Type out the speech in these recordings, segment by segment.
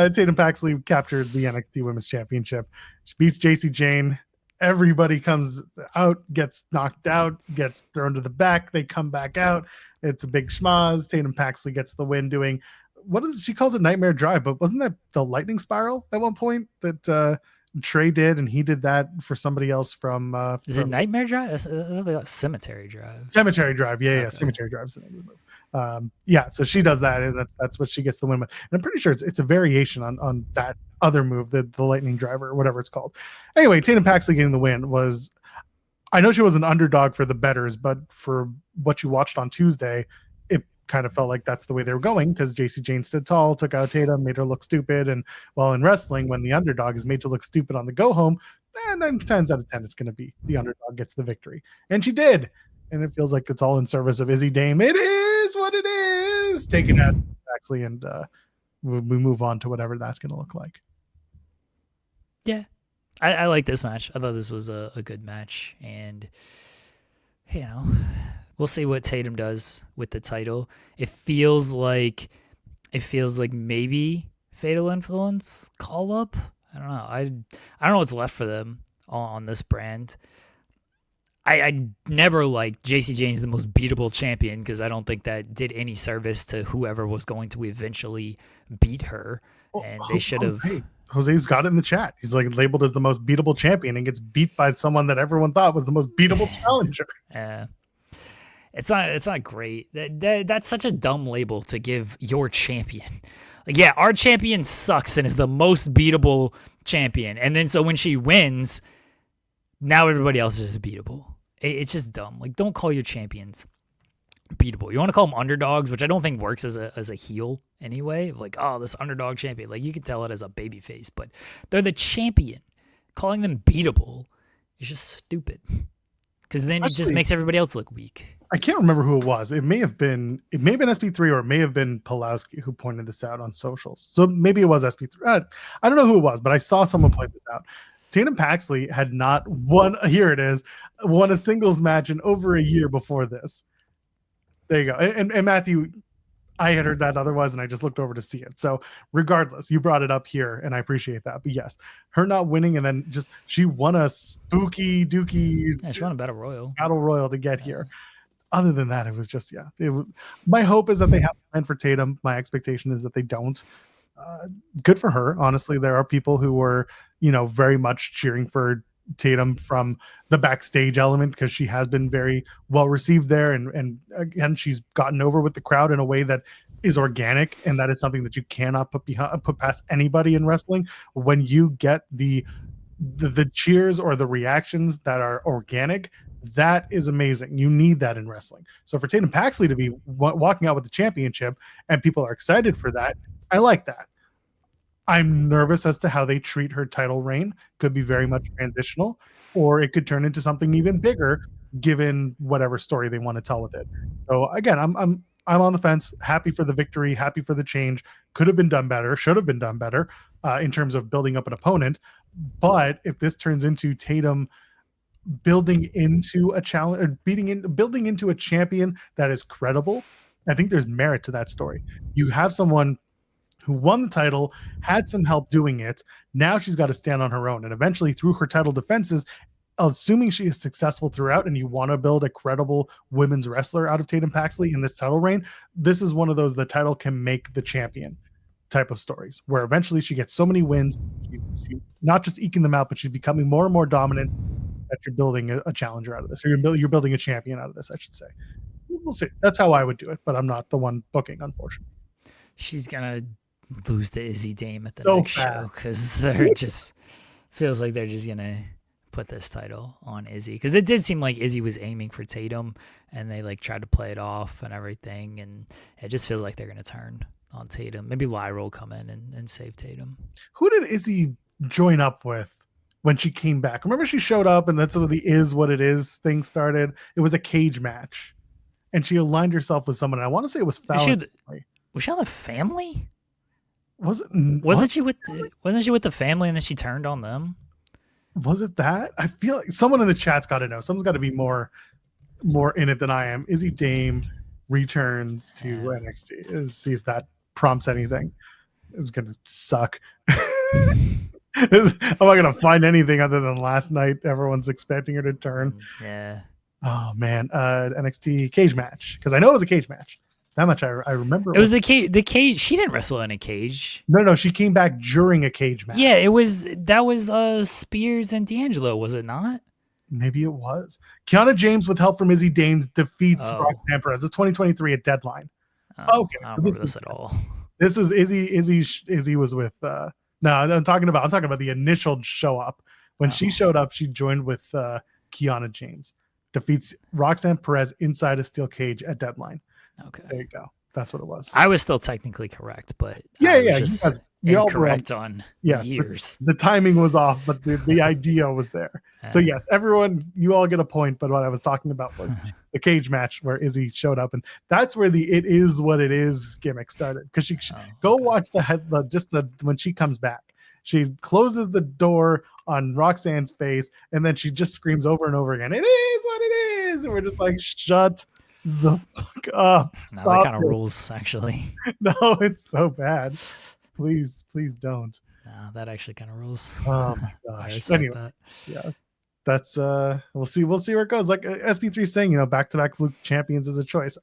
Tatum Paxley captured the NXT Women's Championship. She beats JC Jane. Everybody comes out, gets knocked out, gets thrown to the back. They come back out. It's a big schmoz. Tatum Paxley gets the win doing she calls it Nightmare Drive, but wasn't that the lightning spiral at one point that Trey did, and he did that for somebody else from it Nightmare Drive? Cemetery Drive. Cemetery Drive. Yeah, Cemetery Drive's the name of the move. So she does that, and that's what she gets the win with. And I'm pretty sure it's a variation on that other move, the lightning driver or whatever it's called. Anyway, Tatum Paxley getting the win was, I know she was an underdog for the bettors, but for what you watched on Tuesday, it kind of felt like that's the way they were going, because JC Jane stood tall, took out Tatum, made her look stupid. And while in wrestling, when the underdog is made to look stupid on the go home, 9 times out of 10 it's going to be the underdog gets the victory, and she did. And it feels like it's all in service of Izzi Dame. It is what it is. Taking out Paxley, and we move on to whatever that's going to look like. Yeah, I like this match. I thought this was a good match, and we'll see what Tatum does with the title. It feels like maybe Fatal Influence call up. I don't know. I don't know what's left for them on this brand. I never liked JC Jane's the most beatable champion, because I don't think that did any service to whoever was going to eventually beat her. And they should have. Jose's got it in the chat. He's like labeled as the most beatable champion and gets beat by someone that everyone thought was the most beatable challenger. Yeah. It's not great. That's such a dumb label to give your champion. Like, yeah, our champion sucks and is the most beatable champion. And then so when she wins, now everybody else is beatable. It's just dumb. Like, don't call your champions beatable. You want to call them underdogs, which I don't think works as a heel anyway. Like, oh, this underdog champion. Like, you can tell it as a babyface, but they're the champion. Calling them beatable is just stupid. Because then it just makes everybody else look weak. I can't remember who it was. It may have been SP3, or it may have been Pulowski who pointed this out on socials. So maybe it was SP3. I don't know who it was, but I saw someone point this out. Tatum Paxley had not won a singles match in over a year before this. There you go. And Matthew, I had heard that otherwise, and I just looked over to see it. So regardless, you brought it up here, and I appreciate that. But yes, her not winning, and then she won a spooky dookie. Yeah, she won a battle royal to get here. Other than that, it was just, my hope is that they have a plan for Tatum. My expectation is that they don't. Good for her. Honestly, there are people who were, very much cheering for Tatum from the backstage element, because she has been very well received there. And again, she's gotten over with the crowd in a way that is organic. And that is something that you cannot put past anybody in wrestling. When you get the cheers or the reactions that are organic, that is amazing. You need that in wrestling. So for Tatum Paxley to be walking out with the championship and people are excited for that, I like that. I'm nervous as to how they treat her title reign. Could be very much transitional, or it could turn into something even bigger, given whatever story they want to tell with it. So again, I'm on the fence. Happy for the victory. Happy for the change. Could have been done better. Should have been done better in terms of building up an opponent. But if this turns into Tatum building into a challenge, or building into a champion that is credible, I think there's merit to that story. You have someone who won the title, had some help doing it. Now she's got to stand on her own, and eventually through her title defenses, assuming she is successful throughout, and you want to build a credible women's wrestler out of Tatum Paxley in this title reign, this is one of those the title can make the champion type of stories, where eventually she gets so many wins, she's not just eking them out, but she's becoming more and more dominant, that you're building a challenger out of this, or you're building a champion out of this, I should say. We'll see. That's how I would do it, but I'm not the one booking, unfortunately. She's gonna lose to Izzi Dame at the next show, because they're just feels like they're just gonna put this title on Izzi, because it did seem like Izzi was aiming for Tatum, and they tried to play it off and everything, and it just feels like they're gonna turn on Tatum. Maybe Lyra will come in and save Tatum. Who did Izzi join up with when she came back? Remember, she showed up, and that's what the "is what it is" thing started. It was a cage match, and she aligned herself with someone. I want to say it was Fallon. Was she on the Family? Wasn't she with the Family, and then she turned on them? Was it that? I feel like someone in the chat's got to know. Someone's got to be more in it than I am. Izzi Dame returns to NXT. Let's see if that prompts anything. is going to suck. I'm not going to find anything other than last night. Everyone's expecting her to turn. Yeah. Oh man, NXT cage match, because I know it was a cage match. That much I remember. It was the cage. The cage. She didn't wrestle in a cage. No, she came back during a cage match. Yeah, that was Spears and D'Angelo, was it not? Maybe it was. Kiana James, with help from Izzi Dame, defeats Oh. Roxanne Perez. It's 2023 at Deadline. Oh, Okay, I so don't remember this at all. This is Izzy was with. No, I'm talking about the initial show up. When she showed up, she joined with Kiana James, defeats Roxanne Perez inside a steel cage at Deadline. Okay, there you go. That's what it was. I was still technically correct, but you're incorrect on years. The timing was off, but the idea was there. So yes, everyone, you all get a point. But what I was talking about was the cage match where Izzy showed up, and that's where the "it is what it is" gimmick started. Because she watch when she comes back, she closes the door on Roxanne's face, and then she just screams over and over again, "It is what it is," and we're just like, shut the fuck up. Now that kind of rules, actually. No, it's so bad. Please don't. No, that actually kind of rules. Oh my gosh. Anyway, yeah, that's we'll see where it goes. Like SP3 saying, back-to-back Fluke champions is a choice.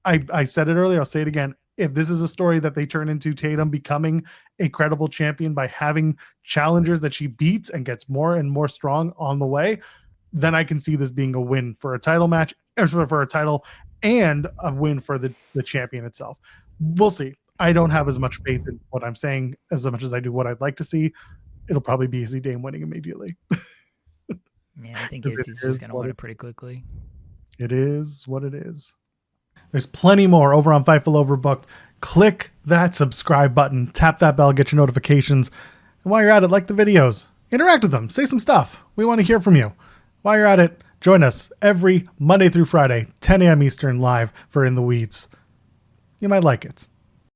I said it earlier, I'll say it again. If this is a story that they turn into Tatum becoming a credible champion by having challengers that she beats and gets more and more strong on the way, then I can see this being a win for a title match, or for a title, and a win for the champion itself. We'll see. I don't have as much faith in what I'm saying as much as I do what I'd like to see. It'll probably be Izzi Dame winning immediately. Yeah, I think Izzy's just going to win it pretty quickly. It is what it is. There's plenty more over on Fightful Overbooked. Click that subscribe button, tap that bell, get your notifications. And while you're at it, like the videos. Interact with them. Say some stuff. We want to hear from you. While you're at it, join us every Monday through Friday, 10 a.m. Eastern, live for In the Weeds. You might like it.